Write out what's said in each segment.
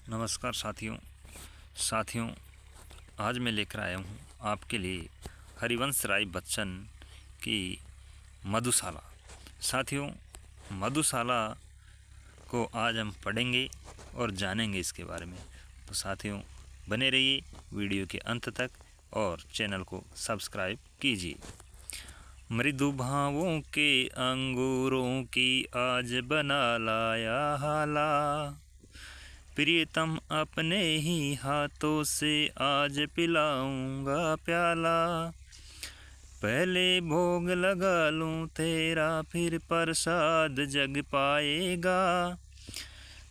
नमस्कार साथियों, आज मैं लेकर आया हूँ आपके लिए हरिवंश राय बच्चन की मधुशाला। साथियों, मधुशाला को आज हम पढ़ेंगे और जानेंगे इसके बारे में। तो साथियों, बने रहिए वीडियो के अंत तक और चैनल को सब्सक्राइब कीजिए। मृदु भावों के अंगूरों की आज बना लाया हाला, प्रियतम अपने ही हाथों से आज पिलाऊंगा प्याला। पहले भोग लगा लूं तेरा, फिर प्रसाद जग पाएगा।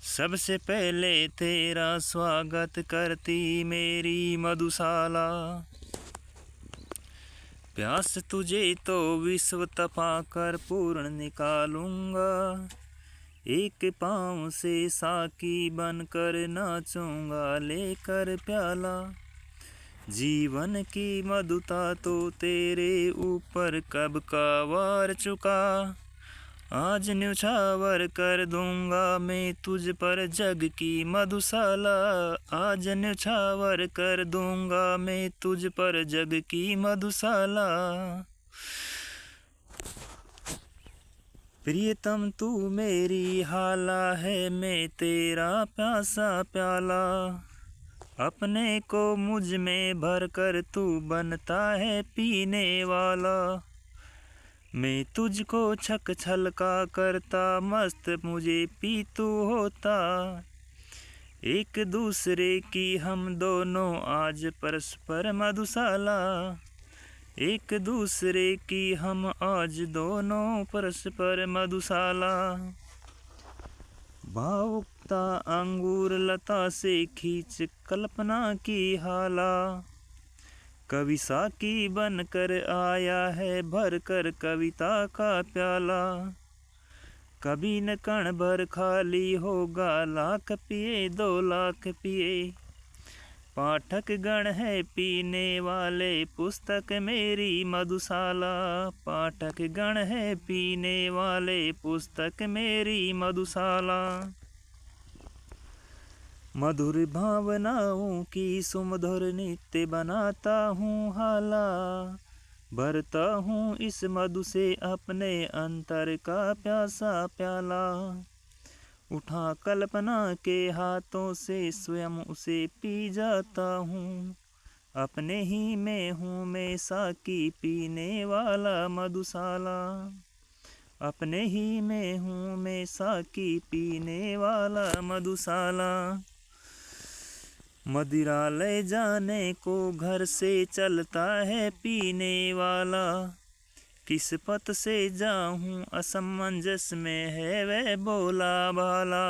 सबसे पहले तेरा स्वागत करती मेरी मधुशाला। प्यास तुझे तो विश्व तपा कर पूर्ण निकालूंगा। एक पाँव से साकी बनकर नाचूंगा लेकर प्याला। जीवन की मधुता तो तेरे ऊपर कब का वार चुका। आज न्यौछावर कर दूंगा मैं तुझ पर जग की मधुशाला। आज न्यौछावर कर दूंगा मैं तुझ पर जग की मधुशाला। प्रियतम तू मेरी हाला है, मैं तेरा प्यासा प्याला। अपने को मुझ में भर कर तू बनता है पीने वाला। मैं तुझको छक छलका करता, मस्त मुझे पी तू होता। एक दूसरे की हम दोनों आज परस्पर मधुशाला। एक दूसरे की हम आज दोनों परस्पर मधुशाला। भावुकता अंगूर लता से खींच कल्पना की हाला। कवि साकी बन कर आया है भर कर कविता का प्याला। कभी न कण भर खाली होगा, लाख पिए 2 लाख पिए। पाठक गण है पीने वाले, पुस्तक मेरी मधुशाला। पाठक गण है पीने वाले, पुस्तक मेरी मधुशाला। मधुर भावनाओं की सुमधुर नित्य बनाता हूँ हाला। भरता हूँ इस मधु से अपने अंतर का प्यासा प्याला। उठा कल्पना के हाथों से स्वयं उसे पी जाता हूँ। अपने ही में हूँ मैं साकी पीने वाला मधुशाला। अपने ही में हूँ मैं साकी पीने वाला मधुशाला। मदिरा ले जाने को घर से चलता है पीने वाला। किस पथ से जाऊं असमंजस में है वह बोला भाला।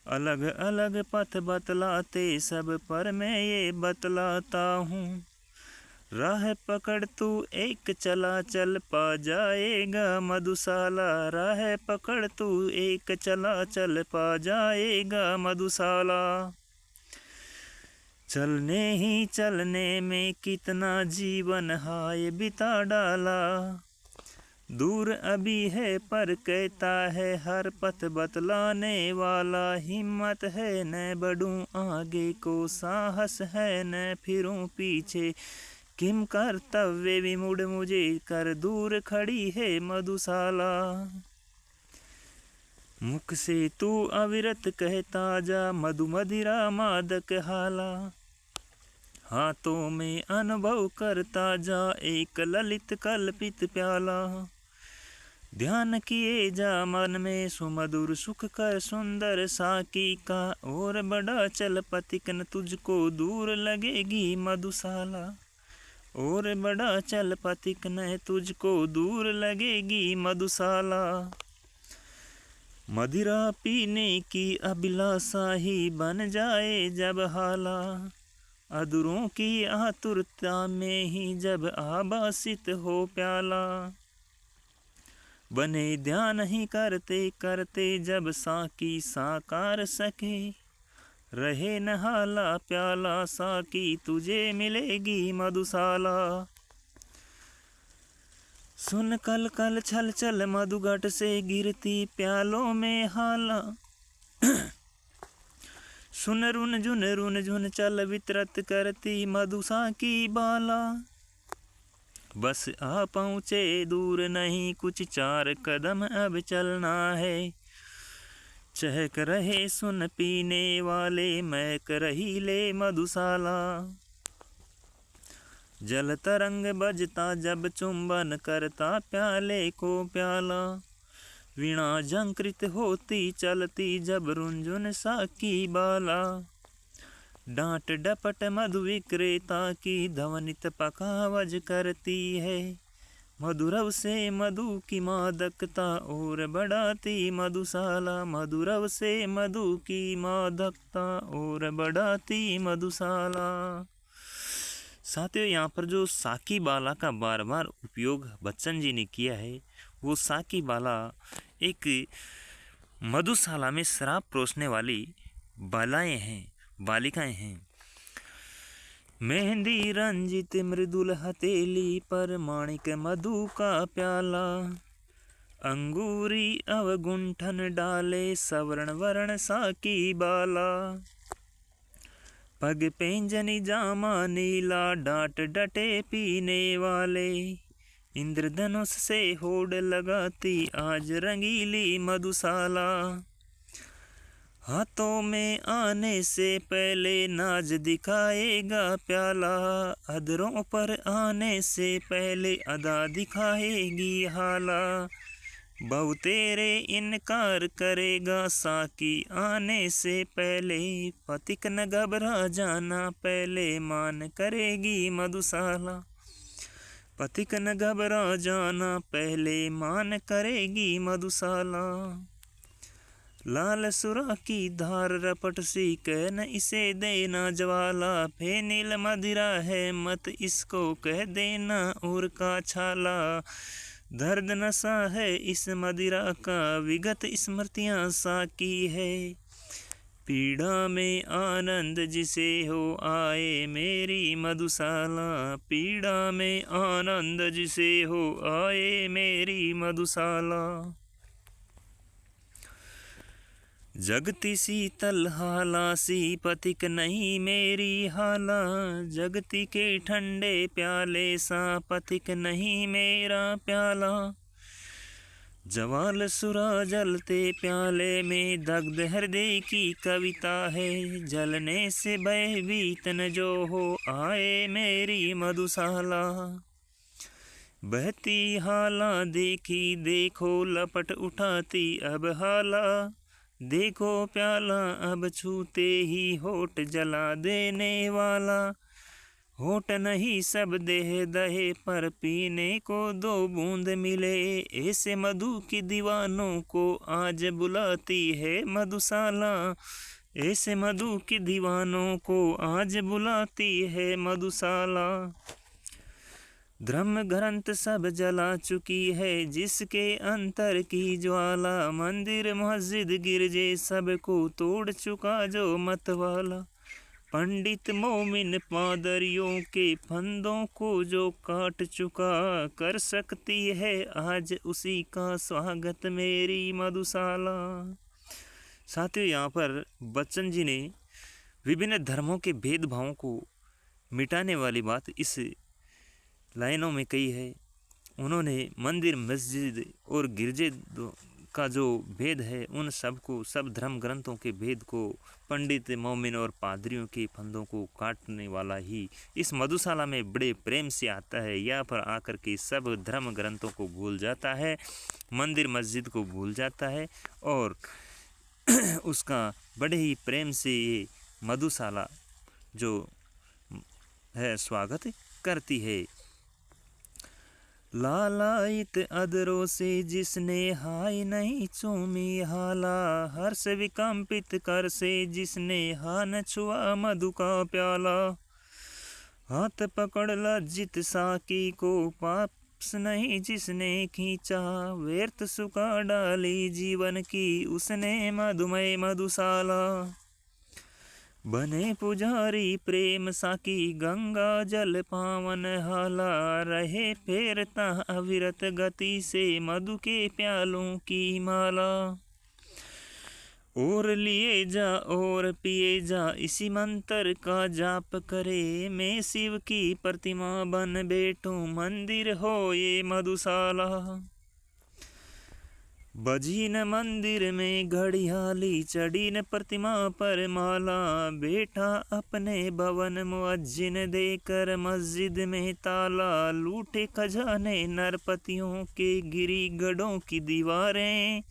अलग अलग पथ बतलाते सब पर मैं ये बतलाता हूँ। राह पकड़ तू एक चला चल पा जाएगा मधुशाला। राह पकड़ तू एक चला चल पा जाएगा मधुशाला। चलने ही चलने में कितना जीवन हाय बिता डाला। दूर अभी है पर कहता है हर पथ बतलाने वाला। हिम्मत है न बढ़ूं आगे को, साहस है न फिरूं पीछे। किम कर्तव्य विमुड़ मुझे कर दूर खड़ी है मधुशाला। मुख से तू अविरत कहता जा मधु मदिरा मादक हाला। हाथों में अनुभव करता जा एक ललित कल्पित प्याला। ध्यान किए जा मन में सुमधुर सुख कर सुंदर साकी का। और बड़ा चल पथिकन तुझको दूर लगेगी मधुशाला। और बड़ा चल पथिकन तुझको दूर लगेगी मधुशाला। मदिरा पीने की अभिलाषा ही बन जाए जब हाला। अधरों की आतुरता में ही जब आभासित हो प्याला। बने ध्यान ही करते करते जब साकी साकार सके। रहे न हाला प्याला साकी तुझे मिलेगी मधुशाला। सुन कल कल छल छल मधुघट से गिरती प्यालों में हाला। सुन रुन झुन चल वितरत करती मधुसा की बाला। बस आ पहुँचे दूर नहीं कुछ 4 कदम अब चलना है। चहक रहे सुन पीने वाले महक रही ले मधुशाला। जल तरंग बजता जब चुंबन करता प्याले को प्याला। वीणा झंकृत होती चलती जब रुंझुन सा की बाला। डांट डपट मधु विक्रेता की ध्वनित पखावज करती है। मधुरव से मधु की मादकता और बढ़ाती मधुशाला। मधुरव से मधु की मादकता और बढ़ाती मधुशाला। साथियों, यहाँ पर जो साकी बाला का बार बार उपयोग बच्चन जी ने किया है, वो साकी बाला एक मधुशाला में शराब परोसने वाली बालाएं हैं, बालिकाएं हैं। मेहंदी रंजित मृदुल हथेली पर माणिक मधु का प्याला। अंगूरी अवगुंठन डाले सवर्ण वर्ण साकी बाला। पग पेंजनी जामा नीला डांट डटे पीने वाले। इंद्रधनुष से होड़ लगाती आज रंगीली मधुशाला। हाथों में आने से पहले नाज दिखाएगा प्याला। अधरों पर आने से पहले अदा दिखाएगी हाला। बहु तेरे इनकार करेगा साकी आने से पहले। पथिक न घबरा जाना पहले मान करेगी मधुशाला। पथिक न घबरा जाना पहले मान करेगी मधुशाला। लाल सुरा की धार रपट सी कह न इसे देना ज्वाला। फेनिल मदिरा है मत इसको कह देना और का छाला। दर्द नशा है इस मदिरा का विगत स्मृतियाँ साकी है। पीड़ा में आनंद जिसे हो आए मेरी मधुशाला। पीड़ा में आनंद जिसे हो आए मेरी मधुशाला। जगती शीतल हाला सी पथिक नहीं मेरी हाला। जगती के ठंडे प्याले सा पथिक नहीं मेरा प्याला। जवाल सुरा जलते प्याले में दग्ध हृदय की कविता है। जलने से भयभीत न जो हो आए मेरी मधुशाला। बहती हाला देखी देखो लपट उठाती अब हाला। देखो प्याला अब छूते ही होठ जला देने वाला। होठ नहीं सब देह दहे पर पीने को 2 बूंद मिले। ऐसे मधु की दीवानों को आज बुलाती है मधुशाला। ऐसे मधु की दीवानों को आज बुलाती है मधुशाला। धर्म ग्रंथ सब जला चुकी है जिसके अंतर की ज्वाला। मंदिर मस्जिद गिरजे सबको तोड़ चुका जो मतवाला। पंडित मोमिन पादरियों के फंदों को जो काट चुका। कर सकती है आज उसी का स्वागत मेरी मधुशाला। साथियों, यहाँ पर बच्चन जी ने विभिन्न धर्मों के भेदभावों को मिटाने वाली बात इस लाइनों में कही है। उन्होंने मंदिर मस्जिद और गिरजे का जो भेद है उन सब को, सब धर्म ग्रंथों के भेद को, पंडित मोमिन और पादरियों के फंदों को काटने वाला ही इस मधुशाला में बड़े प्रेम से आता है। यहाँ पर आकर के सब धर्म ग्रंथों को भूल जाता है, मंदिर मस्जिद को भूल जाता है और उसका बड़े ही प्रेम से ये मधुशाला जो है स्वागत करती है। लालायित अदरों से जिसने हाय नहीं चूमी हाला। हर्ष विकंपित कर से जिसने हान छुआ मधु का प्याला। हाथ पकड़ लज्जित साकी को पास नहीं जिसने खींचा। व्यर्थ सुखा डाली जीवन की उसने मधुमय मधुशाला। बने पुजारी प्रेम साकी गंगा जल पावन हाला। रहे फेरता अविरत गति से मधु के प्यालों की माला। और लिए जा और पिए जा, इसी मंत्र का जाप करे। मैं शिव की प्रतिमा बन बैठूं, मंदिर हो ये मधुशाला। बजी न मंदिर में घड़ियाली, चढ़ी न प्रतिमा पर माला। बैठा अपने भवन मुअज्जिन, देकर मस्जिद में ताला। लूटे खजाने नरपतियों के, गिरी गढ़ों की दीवारें।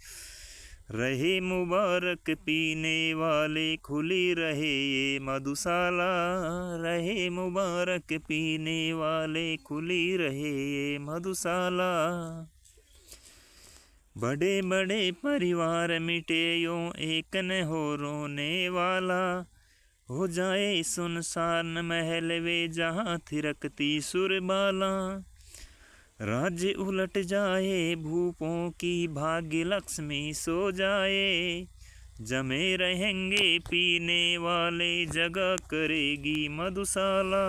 रहे मुबारक पीने वाले, खुली रहे ये मधुशाला। रहे मुबारक पीने वाले, खुली रहे ये मधुशाला। बड़े बड़े परिवार मिटे यूं, एक न हो रोने वाला। हो जाए सुनसान महल वे, जहाँ थिरकती सुरबाला। राज्य उलट जाए भूपों की, भाग्य लक्ष्मी सो जाए। जमे रहेंगे पीने वाले, जगह करेगी मधुशाला।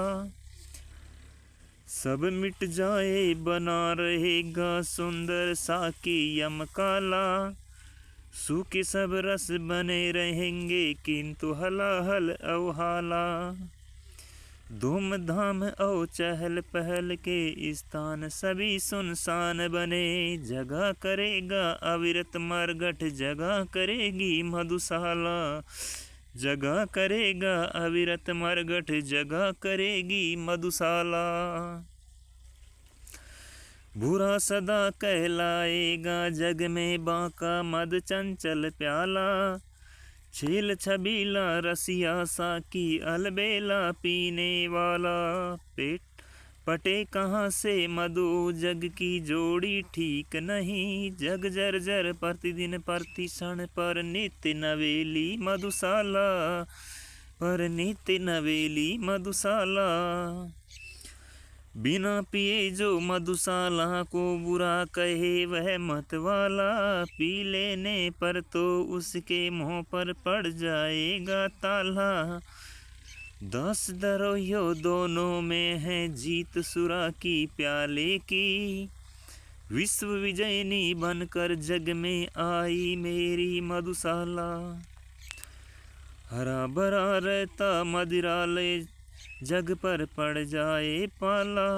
सब मिट जाए बना रहेगा, सुंदर साकी यम काला। सूखे सब रस बने रहेंगे, किंतु हलाहल अवहाला। धूमधाम और चहल पहल के स्थान, सभी सुनसान बने। जगह करेगा अविरत मरघट, जगह करेगी मधुशाला। जगह करेगा अविरत मरघट, जगह करेगी मधुशाला। बुरा सदा कहलाएगा जग में, बांका मद चंचल प्याला। छील छबीला रसिया साकी, अलबेला पीने वाला। पेट पटे कहाँ से मधु, जग की जोड़ी ठीक नहीं। जग जर्जर प्रतिदिन प्रतिक्षण, पर नित्य नवेली मधुशाला। पर नित्य नवेली मधुशाला। बिना पिए जो मधुशाला को बुरा कहे, वह मतवाला। पी लेने पर तो उसके मुँह पर पड़ जाएगा ताला। 10 दरोयो दोनों में है जीत, सुरा की प्याले की। विश्व विजयनी बनकर जग में आई मेरी मधुशाला। हरा भरा रहता मदिरालय, जग पर पड़ जाए पाला।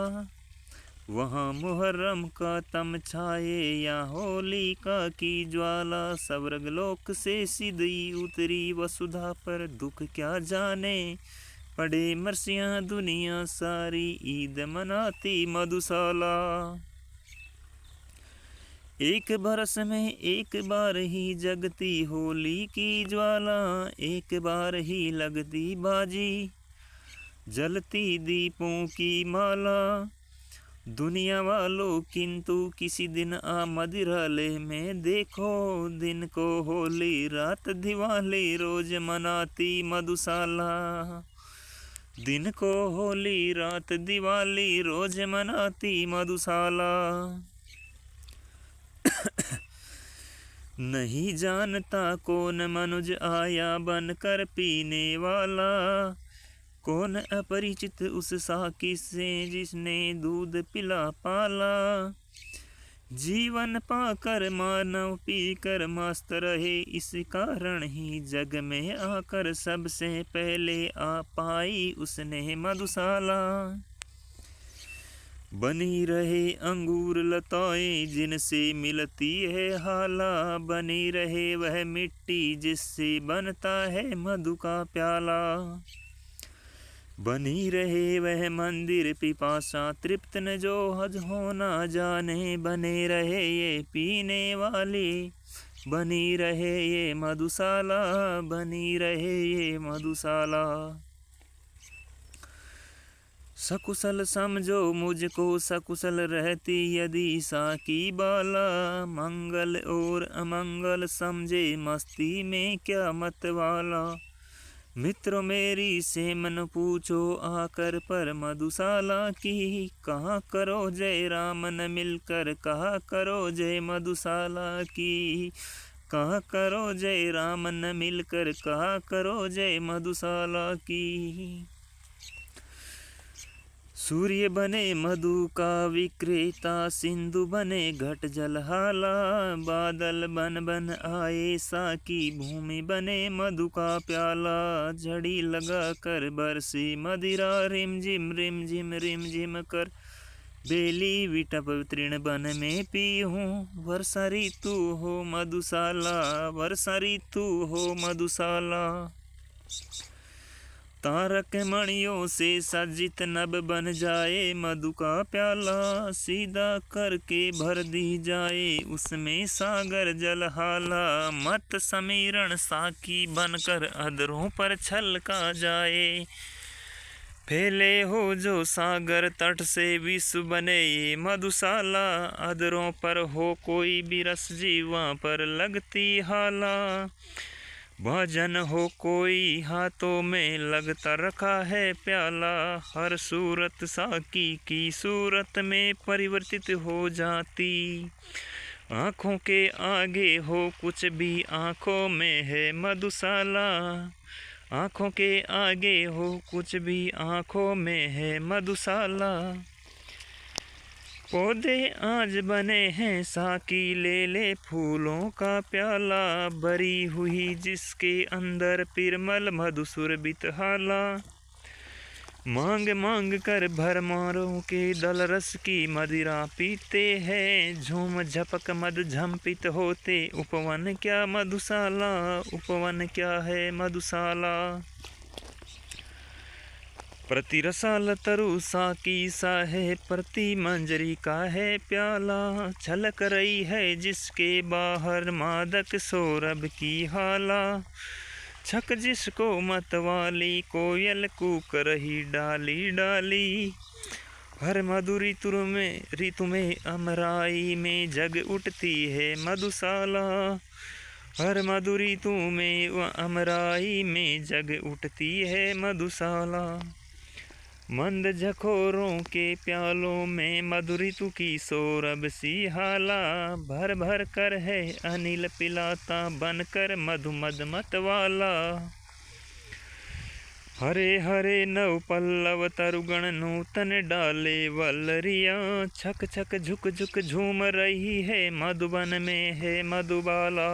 वहाँ मुहर्रम का तम छाए, या होलिका की ज्वाला। स्वर्गलोक से सीधी उतरी वसुधा पर, दुख क्या जाने पड़े मर्सियाँ दुनिया सारी। ईद मनाती मधुशाला। एक बरस में एक बार ही जगती होली की ज्वाला। एक बार ही लगती बाजी, जलती दीपों की माला। दुनिया वालों किंतु किसी दिन आ मदिरालय में देखो। दिन को होली, रात दिवाली, रोज मनाती मधुशाला। दिन को होली, रात दिवाली, रोज मनाती मधुशाला। नहीं जानता कौन मनुज आया बनकर पीने वाला। कौन अपरिचित उस साकी से, जिसने दूध पिला पाला। जीवन पाकर मानव पीकर मस्त रहे, इस कारण ही जग में आकर सबसे पहले आ पाई उसने मधुशाला। बनी रहे अंगूर लताएं, जिनसे मिलती है हाला। बनी रहे वह मिट्टी, जिससे बनता है मधु का प्याला। बनी रहे वह मंदिर पिपासा, तृप्त न जो हज होना जाने। बने रहे ये पीने वाली, बनी रहे ये मधुशाला। बनी रहे ये मधुशाला। सकुशल समझो मुझको, सकुशल रहती यदि साकी बाला। मंगल और अमंगल समझे, मस्ती में क्या मतवाला। मित्रों मेरी से मन पूछो आकर, पर मधुशाला की। कहाँ करो जय राम न मिलकर, कहाँ करो जय मधुशाला की। कहाँ करो जय राम न मिलकर, कहाँ करो जय मधुशाला की। सूर्य बने मधु का विक्रेता, सिंधु बने घट जल हाला। बादल बन बन आए साकी, भूमि बने मधु का प्याला। झड़ी लगा कर बरसे मदिरा, रिम झिम रिम झिम कर बेली विटप तृण बन में पीहूँ। वर्षा ऋतु हो मधुशाला, वर्षा ऋतु हो मधुशाला। तारक मणियों से सज्जित नभ बन जाए मधु का प्याला। सीधा करके भर दी जाए उसमें सागर जल हाला। मत समीरण साकी बनकर अधरों पर छलका जाए। फैले हो जो सागर तट से विश्व बने ये मधुशाला। अधरों पर हो कोई भी रस जीवा पर लगती हाला। भजन हो कोई हाथों में लगता रखा है प्याला। हर सूरत साकी की सूरत में परिवर्तित हो जाती। आँखों के आगे हो कुछ भी आँखों में है मधुशाला। आँखों के आगे हो कुछ भी आँखों में है मधुशाला। पौधे आज बने हैं साकी, ले ले फूलों का प्याला। भरी हुई जिसके अंदर पिरमल मधुसुर बितहाला। मांग मांग कर भरमारों के दल रस की मदिरा पीते हैं। झूम झपक मद झम्पित होते उपवन क्या मधुशाला। उपवन क्या है मधुशाला। प्रति रसाल तरु साकी सा है, प्रति मंजरी का है प्याला। छलक रही है जिसके बाहर मादक सौरभ की हाला। छक जिसको मतवाली कोयल कूक रही डाली डाली। हर मधुर ऋतु में अमराई में जग उठती है मधुशाला। हर मधुर ऋतु में अमराई में जग उठती है मधुशाला। मंद झकोरों के प्यालों में मधुर ऋतु की सौरभ सी हाला। भर भर कर है अनिल पिलाता बनकर मधु मद मतवाला। हरे हरे नव पल्लव तरुगण नूतन डाले वल्लरियाँ। छक छक झुक झुक झूम रही है मधुबन में है मधुबाला।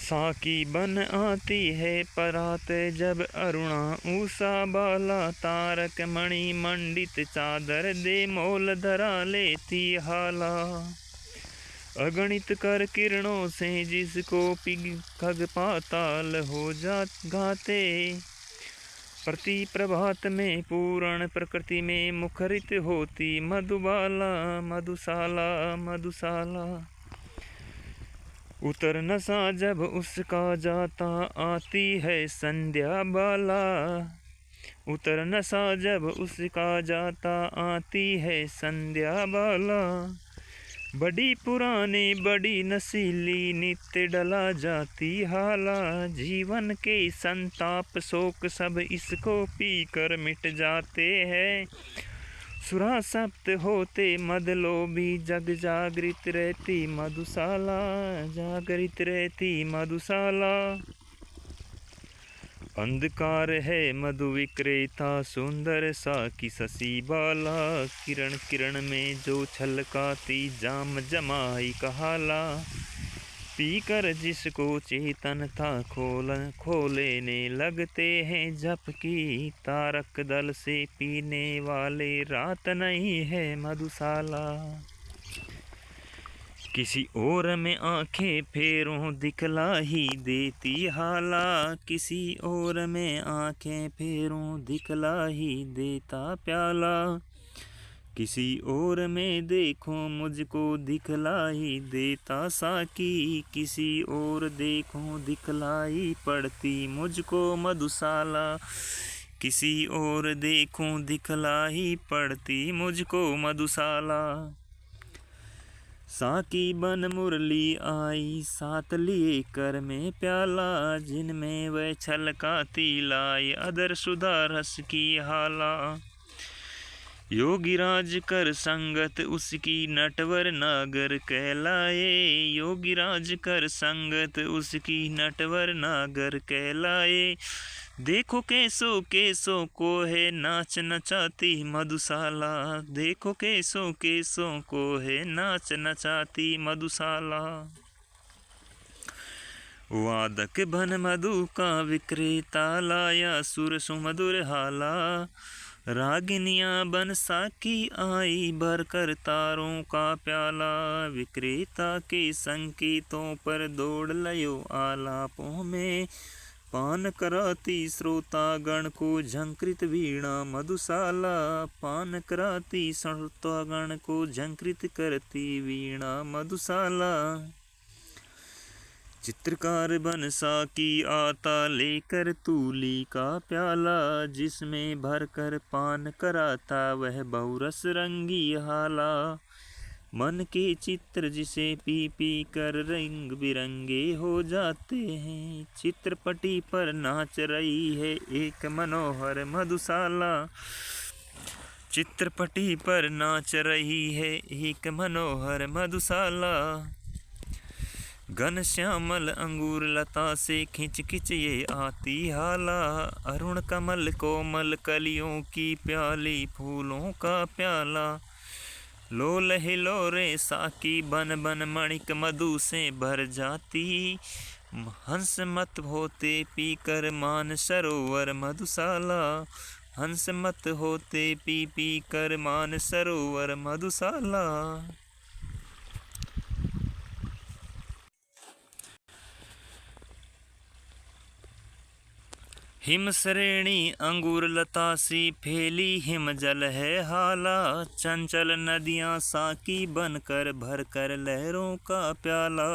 साकी बन आती है परात जब अरुणा ऊषा बाला। तारक मणि मंडित चादर दे मोल धरा लेती हाला। अगणित कर किरणों से जिसको पिघ खग पाताल हो जा घाते। प्रति प्रभात में पूर्ण प्रकृति में मुखरित होती मधुबाला। मधुशाला मधुशाला। उतर नशा जब उसका जाता आती है संध्या बाला। उतर नशा जब उसका जाता आती है संध्या बाला। बड़ी पुरानी बड़ी नशीली नित्य डला जाती हाला। जीवन के संताप शोक सब इसको पीकर मिट जाते हैं। सुरा सप्त होते मदलोभी जग जागृत रहती मधुशाला। जागृत रहती मधुशाला। अंधकार है मधु विक्रेता सुंदर सा की शशि बाला। किरण किरण में जो छलकाती जाम जमाई कहाला। पीकर जिसको चेतन था खोलेने लगते हैं झपकी। तारक दल से पीने वाले रात नहीं है मधुशाला। किसी और में आंखें फेरों दिखला ही देती हाला। किसी और में आंखें फेरों दिखला ही देता प्याला। किसी और में देखो मुझको दिखलाई देता साकी। किसी और देखो दिखलाई पड़ती मुझको मधुशाला। किसी और देखो दिखलाई पड़ती मुझको मधुशाला। साकी बन मुरली आई साथ लिए कर में प्याला। जिनमें वह छलकाती लाई अदर सुधा रस की हाला। योगीराज कर संगत उसकी नटवर नागर कहलाए। योगीराज कर संगत उसकी नटवर नागर कहलाए। देखो कैसो कैसो को है नाच नचाती मधुशाला। देखो कैसो कैसो को है नाच नचाती मधुशाला। वादक बन मधु का विक्रेता लाया सुर सुमधुर हाला। रागिनियाँ बन साकी आई भरकर तारों का प्याला। विक्रेता के संकेतों पर दौड़ लयो आलापों में। पान कराती श्रोतागण को झंकृत वीणा मधुशाला। पान कराती श्रोतागण को झंकृत करती वीणा मधुशाला। चित्रकार बन साकी आता लेकर तूली का प्याला। जिसमें भरकर पान कराता वह बहुरस रंगी हाला। मन के चित्र जिसे पी पी कर रंग बिरंगे हो जाते हैं। चित्रपटी पर नाच रही है एक मनोहर मधुशाला। चित्रपटी पर नाच रही है एक मनोहर मधुशाला। घन श्यामल अंगूर लता से खिंच खिंच ये आती हाला। अरुण कमल कोमल कलियों की प्याली फूलों का प्याला। लो लहे लो रे साकी बन बन मणिक मधु से भर जाती। हंस मत होते पी कर मान सरोवर मधुशाला। हंस मत होते पी पी कर मान सरोवर मधुशाला। हिम श्रेणी अंगूर लता सी फैली हिम जल है हाला। चंचल नदियाँ साकी बनकर भरकर लहरों का प्याला।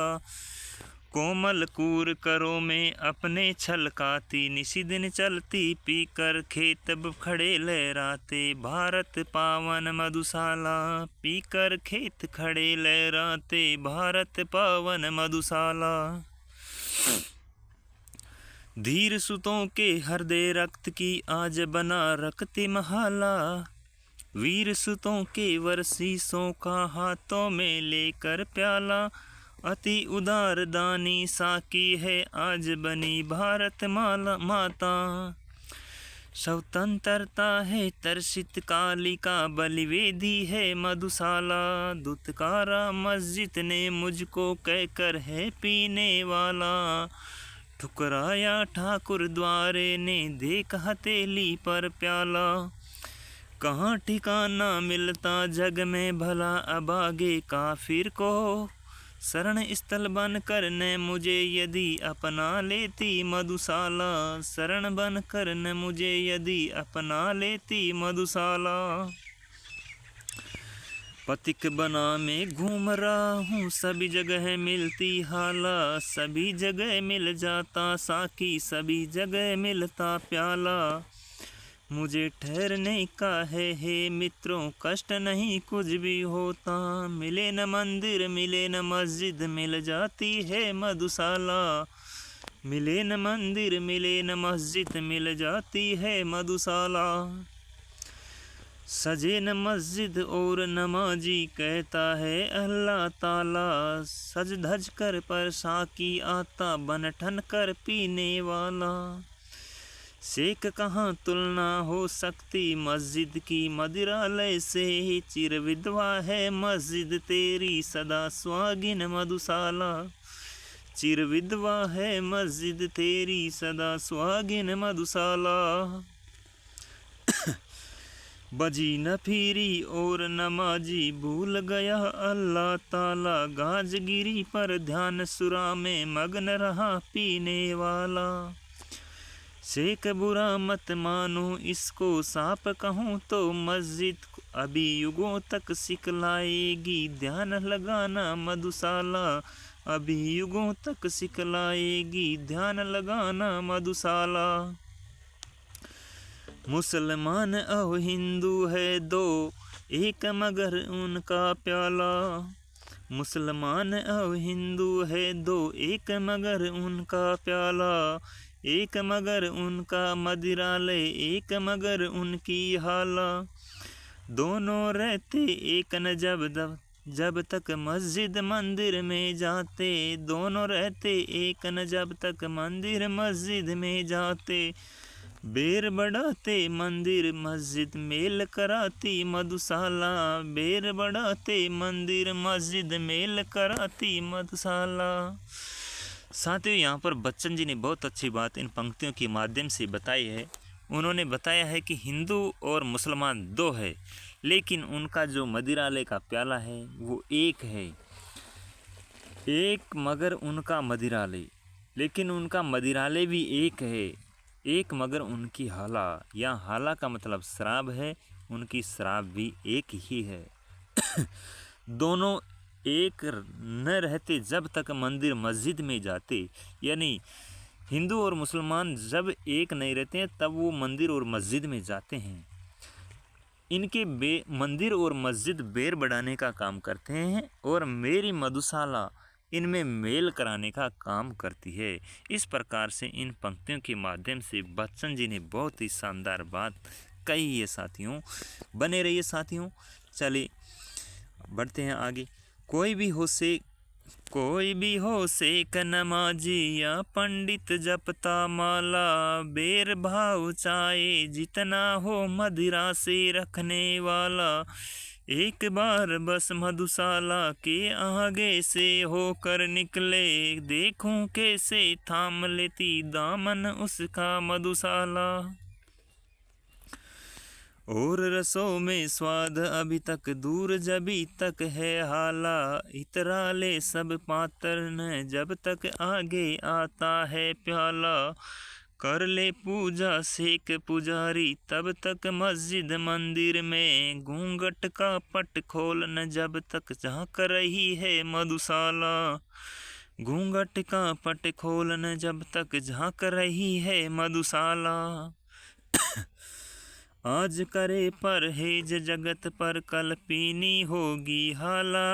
कोमल कूर करो में अपने छलकाती निशिदिन चलती। पीकर खेत खड़े लहराते भारत पावन मधुशाला। पीकर खेत खड़े लहराते भारत पावन मधुशाला। धीर सुतों के हृदय रक्त की आज बना रखते महाला। वीर सुतों के वर्षीसों का हाथों में लेकर प्याला। अति उदार दानी साकी है आज बनी भारत माता। स्वतंत्रता है तरसित कालिका बलिवेदी है मधुशाला। दुत्कारा मस्जिद ने मुझको कहकर है पीने वाला। ठुकराया ठाकुर द्वारे ने देख हथेली पर प्याला। कहाँ ठिकाना मिलता जग में भला अभागे काफिर को। शरण स्थल बन कर न मुझे यदि अपना लेती मधुशाला। शरण बन कर न मुझे यदि अपना लेती मधुशाला। पथिक बना में घूम रहा हूँ सभी जगह मिलती हाला। सभी जगह मिल जाता साकी सभी जगह मिलता प्याला। मुझे ठहरने का है हे मित्रों कष्ट नहीं कुछ भी होता। मिले न मंदिर मिले न मस्जिद मिल जाती है मधुशाला। मिले न मंदिर मिले न मस्जिद मिल जाती है मधुशाला। सजे न मस्जिद और नमाजी कहता है अल्लाह ताला। सज धज कर पर साकी आता बन ठन कर पीने वाला। शेख कहाँ तुलना हो सकती मस्जिद की मदिरालय से। चिर विधवा है मस्जिद तेरी सदा सुहागिन मधुशाला। चिर विधवा है मस्जिद तेरी सदा सुहागिन मधुशाला। बजी न फिरी और नमाजी भूल गया अल्लाह ताला। गाजगिरी पर ध्यान सुरा में मग्न रहा पीने वाला। शेख बुरा मत मानो इसको साप कहूँ तो मस्जिद अभी युगों तक सिखलाएगी ध्यान लगाना मधुशाला। अभी युगों तक सिखलाएगी ध्यान लगाना मधुशाला। मुसलमान और हिंदू है दो एक मगर उनका प्याला। मुसलमान और हिंदू है दो एक मगर उनका प्याला। एक मगर उनका मदिरालय एक मगर उनकी हाला। दोनों रहते एक न जब तक मस्जिद मंदिर में जाते। दोनों रहते एक न जब तक मंदिर मस्जिद में जाते। बेर बढ़ाते मंदिर मस्जिद मेल कराती मधुशाला। बेर बढ़ाते मंदिर मस्जिद मेल कराती मधुशाला। साथियों, यहाँ पर बच्चन जी ने बहुत अच्छी बात इन पंक्तियों के माध्यम से बताई है। उन्होंने बताया है कि हिंदू और मुसलमान दो है, लेकिन उनका जो मदिरालय का प्याला है वो एक है। एक मगर उनका मदिरालय, लेकिन उनका मदिरालय भी एक है। एक मगर उनकी हाला, या हाला का मतलब शराब है, उनकी शराब भी एक ही है। दोनों एक न रहते जब तक मंदिर मस्जिद में जाते, यानी हिंदू और मुसलमान जब एक नहीं रहते हैं तब वो मंदिर और मस्जिद में जाते हैं। इनके मंदिर और मस्जिद बेर बढ़ाने का काम करते हैं और मेरी मधुशाला इनमें मेल कराने का काम करती है। इस प्रकार से इन पंक्तियों के माध्यम से बच्चन जी ने बहुत ही शानदार बात कही है साथियों। बने रहिए साथियों। चलिए बढ़ते हैं आगे। कोई भी हो सेक नमाजी या पंडित जपता माला। बेर भाव चाहे जितना हो मदिरा से रखने वाला। एक बार बस मधुशाला के आगे से होकर निकले। देखूं कैसे थाम लेती दामन उसका मधुशाला। और रसों में स्वाद अभी तक दूर जभी तक है हाला। इतरा ले सब पातर न जब तक आगे आता है प्याला। कर ले पूजा सेक पुजारी तब तक मस्जिद मंदिर में। घूंघट का पट खोल न जब तक झांक रही है मधुशाला। घूंघट का पट खोल न जब तक झांक रही है मधुशाला। आज करे परहेज जगत पर कल पीनी होगी हाला।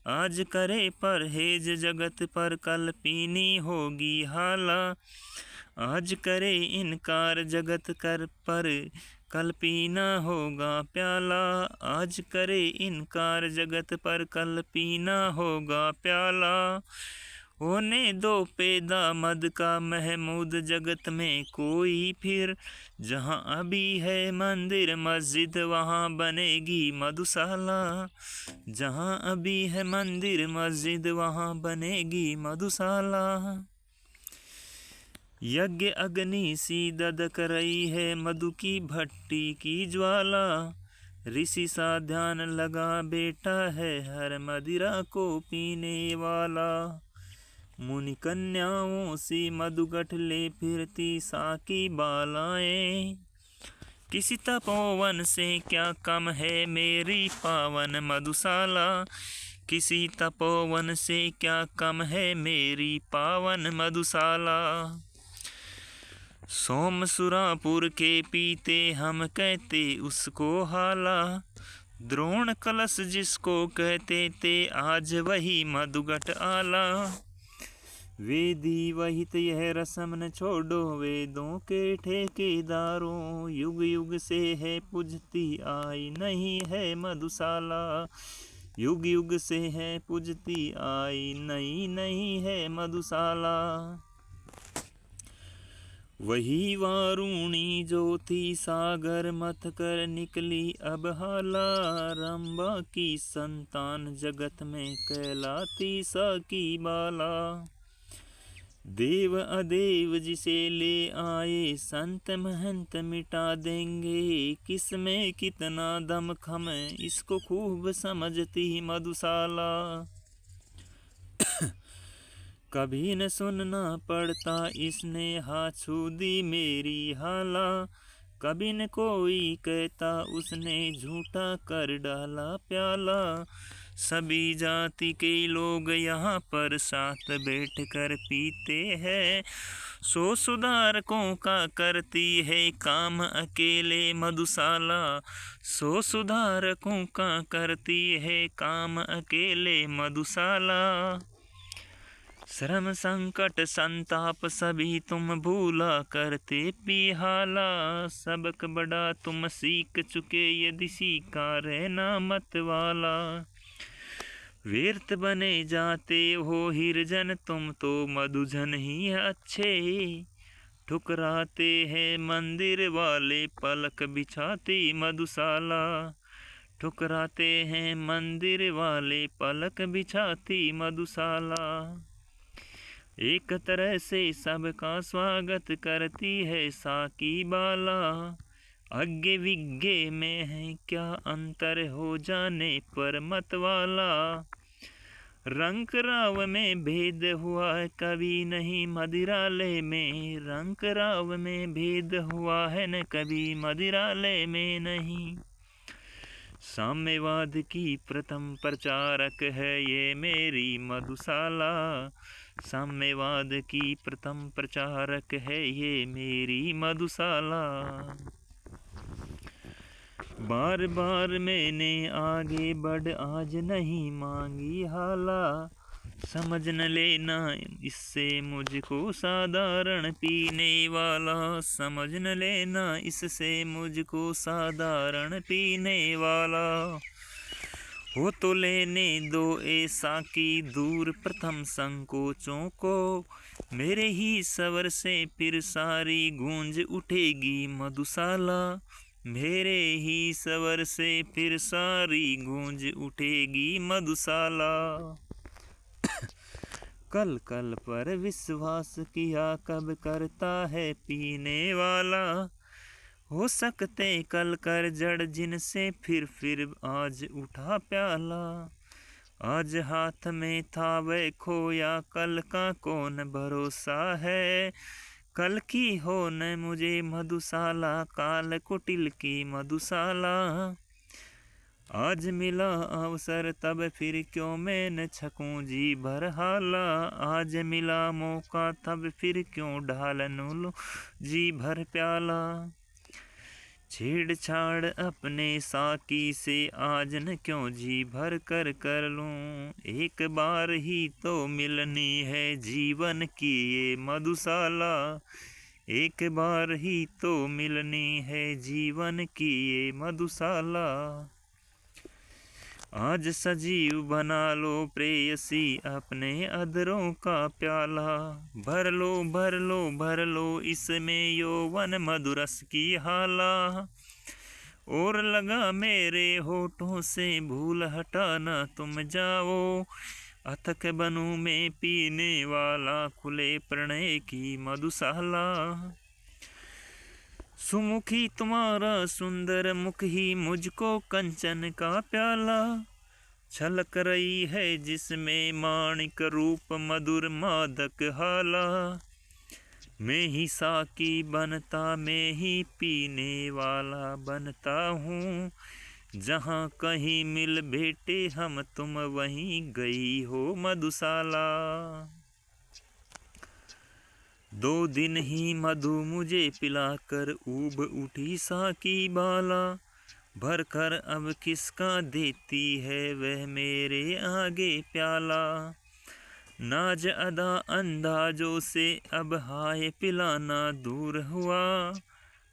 आज करे परहेज जगत पर कल पीनी होगी हाला। आज करे इनकार जगत कर पर कल पीना होगा प्याला। आज करे इनकार जगत पर कल पीना होगा प्याला। होने दो पैदा मद का महमूद जगत में कोई फिर। जहाँ अभी है मंदिर मस्जिद वहाँ बनेगी मधुशाला। जहाँ अभी है मंदिर मस्जिद वहाँ बनेगी मधुशाला। यज्ञ अग्नि सी ददक रही है मधु की भट्टी की ज्वाला। ऋषि सा ध्यान लगा बेटा है हर मदिरा को पीने वाला। मुनि कन्याओं सी मधुगठ ले फिरती साकी बालाएं। किसी तपोवन से क्या कम है मेरी पावन मधुशाला। किसी तपोवन से क्या कम है मेरी पावन मधुशाला। सोमसुरापुर के पीते हम कहते उसको हाला। द्रोण कलश जिसको कहते थे आज वही मधुगठ आला। वेदी वहित यह रस्म न छोड़ो वेदों के ठेकेदारों। युग युग से है पूजती आई नहीं है मधुशाला। युग युग से है पूजती आई नहीं है मधुशाला। वही वारुणी ज्योति सागर मथ कर निकली अब हाला। रंबा की संतान जगत में कहलाती साकी बाला। देव अदेव जिसे ले आए संत महंत मिटा देंगे। किसमें कितना दम खम इसको खूब समझती मधुशाला। कभी न सुनना पड़ता इसने हाथ छू दी मेरी हाला। कभी न कोई कहता उसने झूठा कर डाला प्याला। सभी जाति के लोग यहाँ पर साथ बैठ कर पीते हैं। सो सुधारकों का करती है काम अकेले मधुशाला। सो सुधारकों का करती है काम अकेले मधुशाला। श्रम संकट संताप सभी तुम भूला करते पिहाला। सबक बड़ा तुम सीख चुके यदि सीखा रहना मत वाला। व्यर्थ बने जाते हो हिरजन तुम तो मधुजन ही अच्छे। ठुकराते हैं मंदिर वाले पलक बिछाते मधुशाला। ठुकराते हैं मंदिर वाले पलक बिछाती मधुशाला। एक तरह से सबका स्वागत करती है साकी बाला। अज्ञे विज्ञे में है क्या अंतर हो जाने पर मत वाला। रंक राव में भेद हुआ है कभी नहीं मदिरालय में। रंक राव में भेद हुआ है न कभी मदिरालय में नहीं। साम्यवाद की प्रथम प्रचारक है ये मेरी मधुशाला। साम्यवाद की प्रथम प्रचारक है ये मेरी मधुशाला। बार बार मैंने आगे बढ़ आज नहीं मांगी हाला। समझ न लेना इससे मुझको साधारण पीने वाला। समझ न लेना इससे मुझको साधारण पीने वाला। हो तो लेने दो ऐसा कि दूर प्रथम संकोचों को। मेरे ही स्वर से फिर सारी गूंज उठेगी मधुशाला। मेरे ही स्वर से फिर सारी गूंज उठेगी मधुशाला। कल कल पर विश्वास किया कब करता है पीने वाला। हो सकते कल कर जड़ जिनसे फिर आज उठा प्याला। आज हाथ में था वह खोया कल का कौन भरोसा है। कल की हो न मुझे मधुशाला काल कुटिल की मधुशाला। आज मिला अवसर तब फिर क्यों मैं न छकूं जी भर हाला। आज मिला मौका तब फिर क्यों ढाल लूं जी भर प्याला। छेड़छाड़ अपने साकी से आज न क्यों जी भर कर लूं। एक बार ही तो मिलनी है जीवन की ये मधुशाला। एक बार ही तो मिलनी है जीवन की ये मधुशाला। आज सजीव बना लो प्रेयसी अपने अधरों का प्याला। भर लो भर लो भर लो इसमें यौवन मधुरस की हाला। और लगा मेरे होठों से भूल हटाना तुम जाओ। अथक बनू में पीने वाला खुले प्रणय की मधुशाला। सुमुखी तुम्हारा सुंदर मुख ही मुझको कंचन का प्याला। छलक रही है जिसमें माणिक रूप मधुर मादक हाला। मैं ही साकी बनता मैं ही पीने वाला बनता हूँ। जहाँ कहीं मिल भेटे हम तुम वहीं गई हो मधुशाला। 2 दिन ही मधु मुझे पिलाकर ऊब उठी साकी बाला। भर कर अब किसका देती है वह मेरे आगे प्याला। नाज अदा अंदाजों से अब हाय पिलाना दूर हुआ।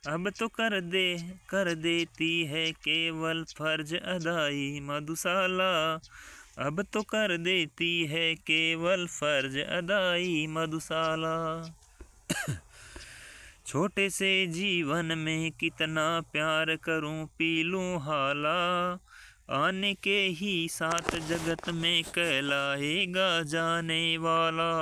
अब तो कर देती है केवल फर्ज अदाई मधुशाला। अब तो कर देती है केवल फर्ज अदाई मधुशाला। छोटे से जीवन में कितना प्यार करूं पी लूं हाला। आने के ही साथ जगत में कहलाएगा जाने वाला।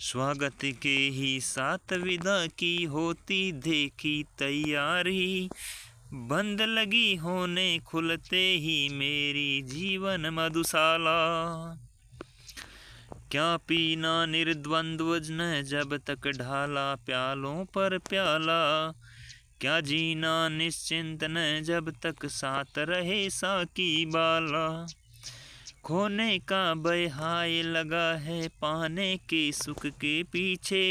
स्वागत के ही साथ विदा की होती देखी तैयारी। बंद लगी होने खुलते ही मेरी जीवन मधुशाला। क्या पीना निर्द्वंद्व न जब तक ढाला प्यालों पर प्याला। क्या जीना निश्चिंत न जब तक साथ रहे साकी बाला। खोने का भय हाय लगा है पाने के सुख के पीछे।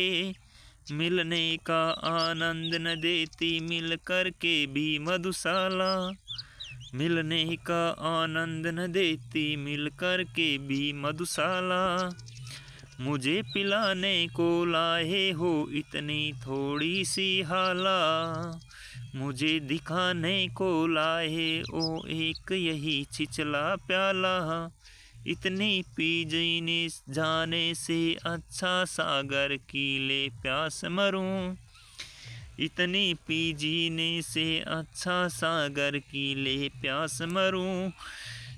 मिलने का आनंद न देती मिल कर के भी मधुशाला। मिलने का आनंद न देती मिल कर के भी मधुशाला। मुझे पिलाने को लाए हो इतनी थोड़ी सी हाला, मुझे दिखाने को लाए ओ एक यही छिछला प्याला, इतनी पी जीने जाने से अच्छा सागर की ले प्यास मरूं, इतनी पी जीने से अच्छा सागर की ले प्यास मरूं।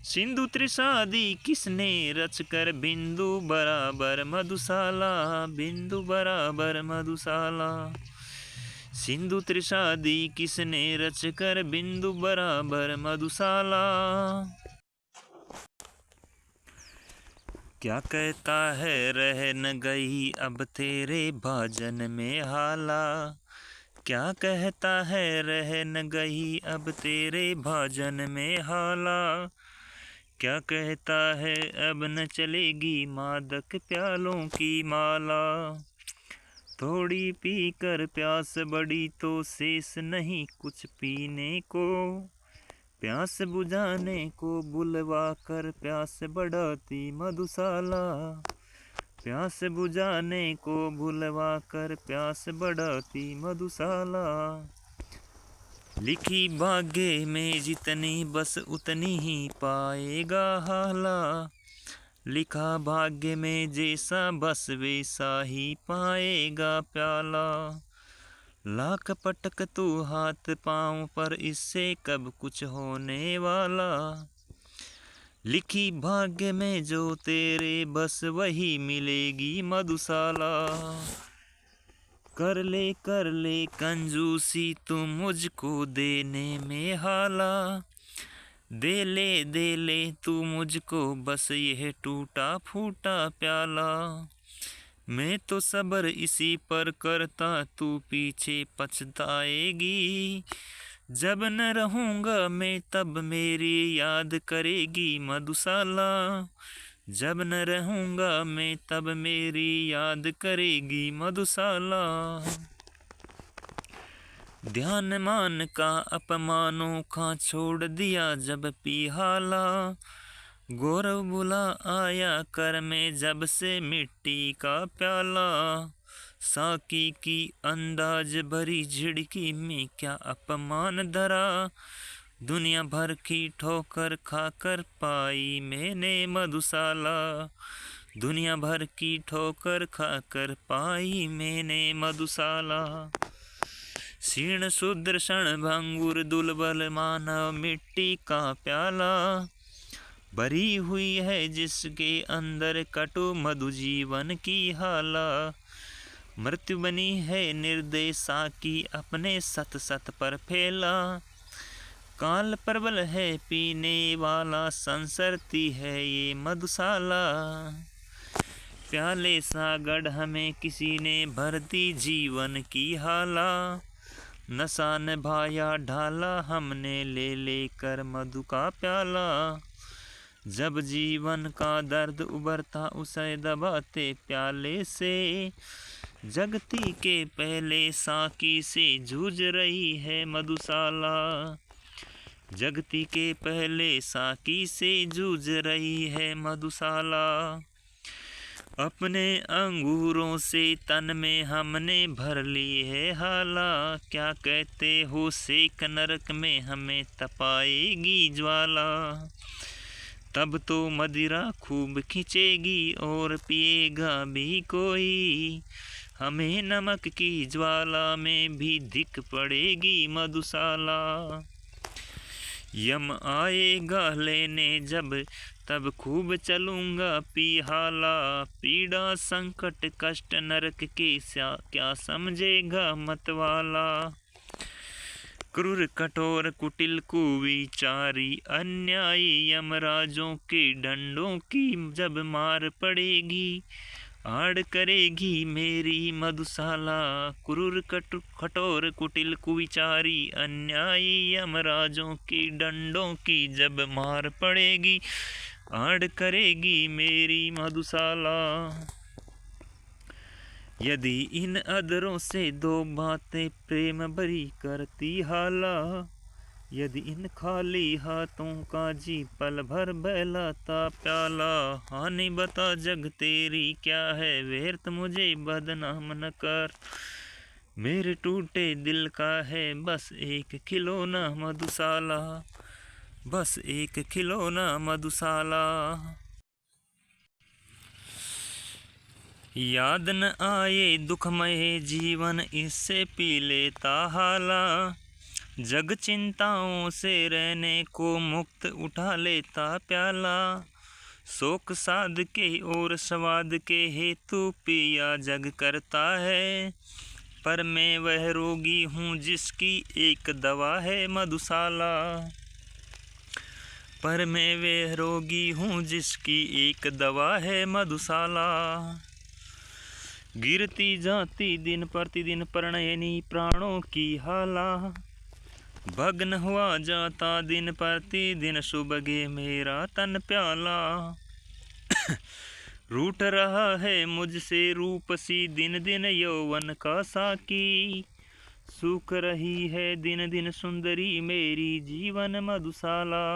सिंधु त्रिषादी किसने रचकर बिंदु बराबर मधुशाला, बिंदु बराबर मधुशाला। सिंधु त्रिषादी किसने रचकर बिंदु बराबर मधुशाला। क्या कहता है रह न गई अब तेरे भाजन में हाला, क्या कहता है रह न गई अब तेरे भाजन में हाला, क्या कहता है अब न चलेगी मादक प्यालों की माला, थोड़ी पी कर प्यास बढ़ी तो शेष नहीं कुछ पीने को, प्यास बुझाने को बुलवा कर प्यास बढ़ाती मधुशाला, प्यास बुझाने को बुलवा कर प्यास बढ़ाती मधुशाला। लिखी भाग्य में जितनी बस उतनी ही पाएगा हाला, लिखा भाग्य में जैसा बस वैसा ही पाएगा प्याला, लाख पटक तू हाथ पाँव पर इससे कब कुछ होने वाला, लिखी भाग्य में जो तेरे बस वही मिलेगी मधुशाला। कर ले कंजूसी तू मुझको देने में हाला, दे ले तू मुझको बस यह टूटा फूटा प्याला, मैं तो सब्र इसी पर करता तू पीछे पछताएगी, जब न रहूँगा मैं तब मेरी याद करेगी मधुशाला, जब न रहूँगा मैं तब मेरी याद करेगी मधुशाला। ध्यान मान का अपमानों का छोड़ दिया जब पिहाला, गौरव बुला आया कर में जब से मिट्टी का प्याला, साकी की अंदाज भरी झिड़की में क्या अपमान धरा, दुनिया भर की ठोकर खाकर पाई मैंने मधुशाला, दुनिया भर की ठोकर खाकर पाई मैंने मधुशाला। क्षीण शूद्र क्षण भंगुर दुर्बल मानव मिट्टी का प्याला, भरी हुई है जिसके अंदर कटु मधु जीवन की हाला, मृत्यु बनी है निर्दय साकी अपने सत सत पर फैला, काल प्रबल है पीने वाला संसरती है ये मधुशाला, प्याले सा गढ़ हमें किसी ने भर दी जीवन की हाला, नशा निभाया ढाला हमने ले लेकर मधु का प्याला, जब जीवन का दर्द उभरता उसे दबाते प्याले से, जगती के पहले साकी से जूझ रही है मधुशाला, जगती के पहले साकी से जूझ रही है मधुशाला, अपने अंगूरों से तन में हमने भर ली है हाला, क्या कहते हो सेक नरक में हमें तपाएगी ज्वाला, तब तो मदिरा खूब खींचेगी और पिएगा भी कोई, हमें नमक की ज्वाला में भी धिक पड़ेगी मधुशाला, यम आएगा लेने जब तब खूब चलूँगा पिहाला, पीड़ा संकट कष्ट नरक के क्या समझेगा मतवाला, क्रूर कठोर कुटिल कुविचारी अन्यायी यमराजों के डंडों की जब मार पड़ेगी, आड़ करेगी मेरी मधुशाला, क्रूर कठोर कुटिल कुविचारी अन्यायी यमराजों के डंडों की जब मार पड़ेगी, आड़ करेगी मेरी मधुशाला। यदि इन अधरों से दो बातें प्रेम भरी करती हाला, यदि इन खाली हाथों का जी पल भर बहलाता प्याला। हानि बता जग तेरी क्या है, व्यर्थ मुझे बदनाम न कर। मेरे टूटे दिल का है बस एक खिलौना मधुशाला, बस एक खिलौना मधुशाला। याद न आए दुखमय जीवन, इससे पी लेता हाला। जग चिंताओं से रहने को मुक्त उठा लेता प्याला। शोक साध के और स्वाद के हेतु पिया जग करता है, पर मैं वह रोगी हूँ जिसकी एक दवा है मधुशाला। पर मैं वह रोगी हूँ जिसकी एक दवा है मधुशाला। गिरती जाती दिन प्रतिदिन प्रणयनी प्राणों की हाला। भग्न हुआ जाता दिन प्रतिदिन सुबह मेरा तन प्याला। रूठ रहा है मुझसे रूपसी दिन दिन यौवन का साकी। सूख रही है दिन दिन सुंदरी मेरी जीवन मधुशाला।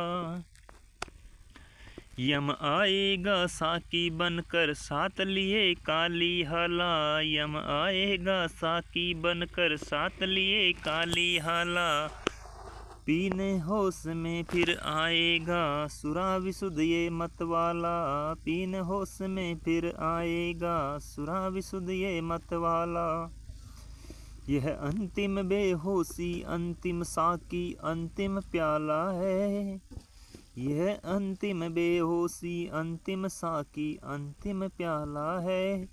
यम आएगा साकी बनकर साथ लिए काली हाला। यम आएगा साकी बनकर साथ लिए काली हाला। पीने होश में फिर आएगा सुरा विशुद्ध ये मतवाला। पीने होश में फिर आएगा सुरा विशुद्ध ये मतवाला। यह अंतिम बेहोशी अंतिम साकी अंतिम प्याला है। यह अंतिम बेहोशी अंतिम साकी अंतिम प्याला है।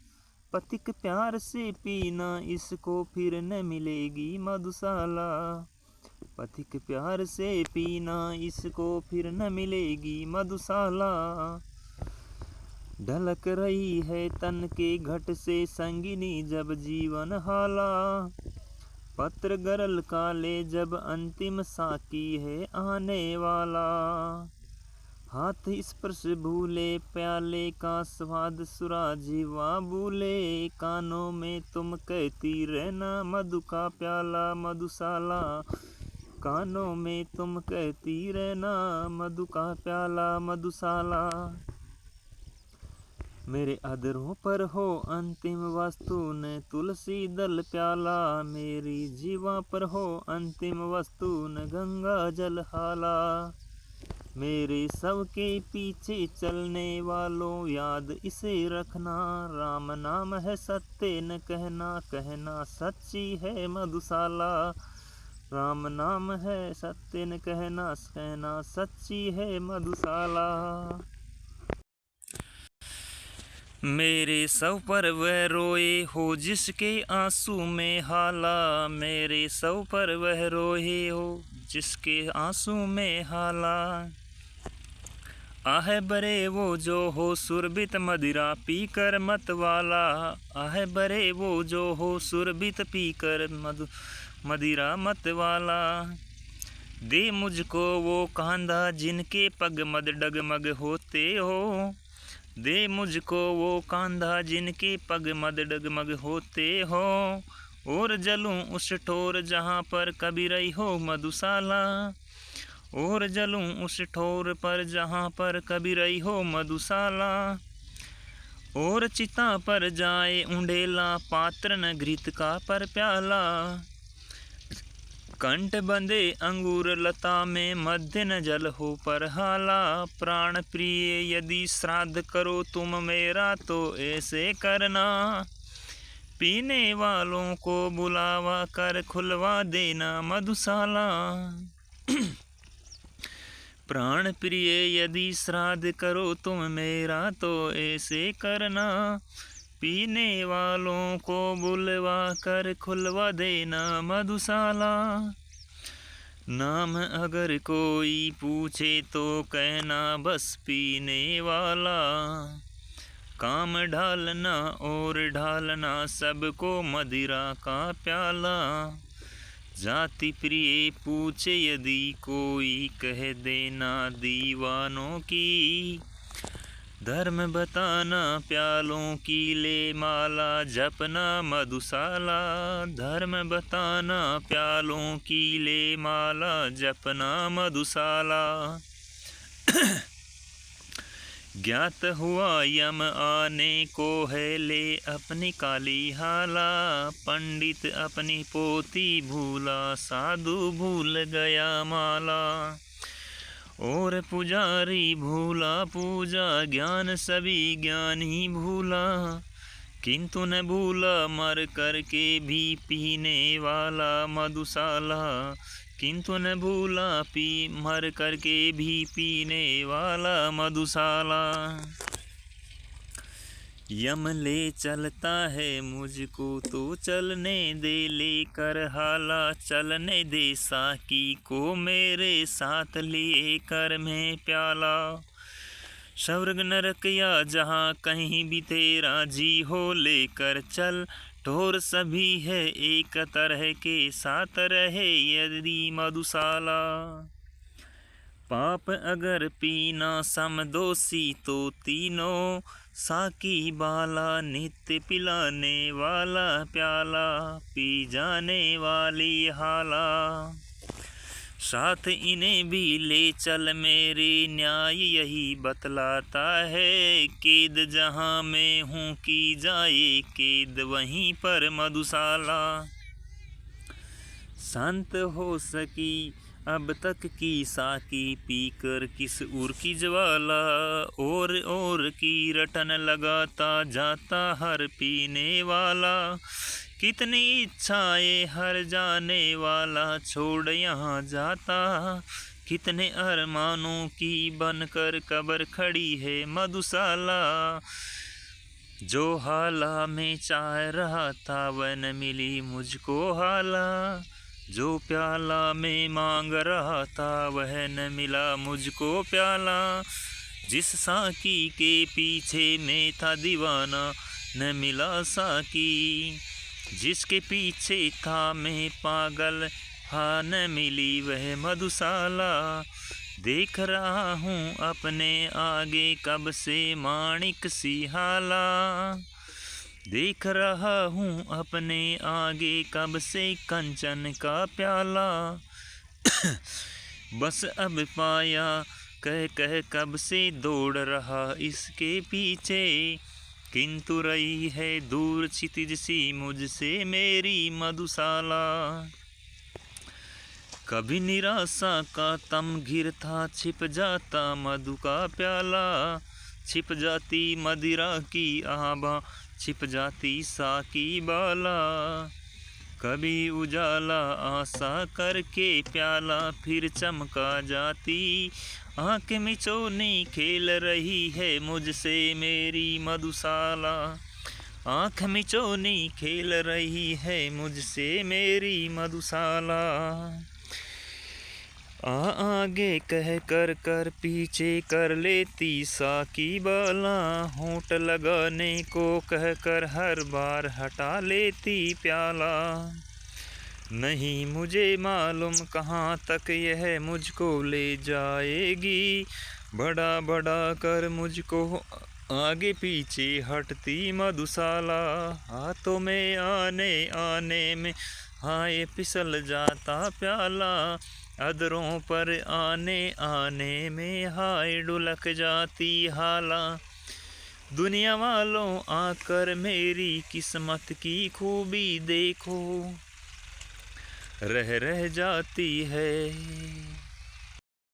पथिक प्यार से पीना इसको फिर न मिलेगी मधुशाला। पथिक प्यार से पीना इसको फिर न मिलेगी मधुशाला। ढलक रही है तन के घट से संगिनी जब जीवन हाला। पत्र गरल काले जब अंतिम साकी है आने वाला। हाथ स्पर्श भूले प्याले का स्वाद सुरा जीवा भूले। कानों में तुम कहती रहना मधु का प्याला मधुशाला। कानों में तुम कहती रहना मधु का प्याला मधुशाला। मेरे अधरों पर हो अंतिम वस्तु न तुलसी दल प्याला। मेरी जीवा पर हो अंतिम वस्तु न गंगा जल हाला। मेरे सब के पीछे चलने वालों याद इसे रखना। राम नाम है सत्य न कहना, कहना सच्ची है मधुशाला। राम नाम है सत्य न कहना, कहना सच्ची है मधुशाला। मेरे सब पर वह रोए हो जिसके आंसू में हाला। मेरे सब पर वह रोए हो जिसके आंसू में हाला। आह बरे वो जो हो सुरभित मदिरा पीकर मत वाला। आह बरे वो जो हो सुरभित पीकर मदिरा मत वाला। दे मुझको वो कांधा जिनके पग मद डगमग होते हो। दे मुझको वो कांधा जिनके पग मद डगमग होते हो। और जलूं उस ठोर जहाँ पर कभी रही हो मधुशाला। और जलूं उस ठोर पर जहाँ पर कभी रही हो मधुशाला। और चिता पर जाए उंडेला पात्र न घृत का पर प्याला। कंठ बंदे अंगूर लता में मध्य न जल हो पर हाला। प्राण प्रिय यदि श्राद्ध करो तुम मेरा तो ऐसे करना। पीने वालों को बुलावा कर खुलवा देना मधुशाला। प्राण प्रिय यदि श्राद्ध करो तुम मेरा तो ऐसे करना। पीने वालों को बुलवा कर खुलवा देना मधुशाला। नाम अगर कोई पूछे तो कहना बस पीने वाला। काम ढालना और ढालना सबको मदिरा का प्याला। जाति प्रिय पूछे यदि कोई कह देना दीवानों की। धर्म बताना प्यालों की ले माला, जपना मधुशाला। धर्म बताना प्यालों की ले माला, जपना मधुशाला। ज्ञात हुआ यम आने को है, ले अपनी काली हाला। पंडित अपनी पोती भूला, साधु भूल गया माला। और पुजारी भूला पूजा, ज्ञान सभी ज्ञान ही भूला। किंतु न भूला मर करके भी पीने वाला मधुशाला। किंतु न भूला मर करके भी पीने वाला मधुशाला। यम ले चलता है मुझको तो चलने दे, लेकर हाला। चलने दे साकी को मेरे साथ, लिए कर मैं प्याला। स्वर्ग नरक या जहाँ कहीं भी तेरा जी हो, लेकर चल। ढोर सभी है एक तरह के, साथ रहे यदि मधुशाला। पाप अगर पीना समदोषी तो तीनों, साकी बाला नित्य पिलाने वाला प्याला, पी जाने वाली हाला। साथ इन्हें भी ले चल मेरे, न्याय यही बतलाता है। कैद जहाँ मैं हूँ की जाए कैद, वहीं पर मधुशाला। शांत हो सकी अब तक की साकी, पीकर किस उर की ज्वाला। और की रटन लगाता जाता हर पीने वाला। कितनी इच्छाएं हर जाने वाला, छोड़ यहाँ जाता। कितने अरमानों की बनकर कब्र खड़ी है मधुशाला। जो हाला में चाह रहा था वह न मिली मुझको हाला। जो प्याला में मांग रहा था वह न मिला मुझको प्याला। जिस साकी के पीछे मैं था दीवाना न मिला साकी। जिसके पीछे था मैं पागल हाँ न मिली वह मधुशाला। देख रहा हूँ अपने आगे कब से माणिक सी हाला। देख रहा हूँ अपने आगे कब से कंचन का प्याला। बस अब पाया कह कह कब से दौड़ रहा इसके पीछे। किंतु रही है दूर क्षितिज सी मुझसे मेरी मधुशाला। कभी निराशा का तमघिर था छिप जाता मधु का प्याला। छिप जाती मदिरा की आभा छिप जाती साकी बाला। कभी उजाला आशा करके प्याला फिर चमका जाती। आँख मिचौनी खेल रही है मुझसे मेरी मधुशाला। आँख मिचौनी खेल रही है मुझसे मेरी मधुशाला। आगे कह कर कर पीछे कर लेती साकी बाला। होंठ लगाने को कह कर हर बार हटा लेती प्याला। नहीं मुझे मालूम कहाँ तक यह मुझको ले जाएगी। बड़ा बड़ा कर मुझको आगे पीछे हटती मधुशाला। हाथों में आने आने में हाय फिसल जाता प्याला। अधरों पर आने आने में हाय ढुलक जाती हाला। दुनिया वालों आकर मेरी किस्मत की खूबी देखो। रह जाती है।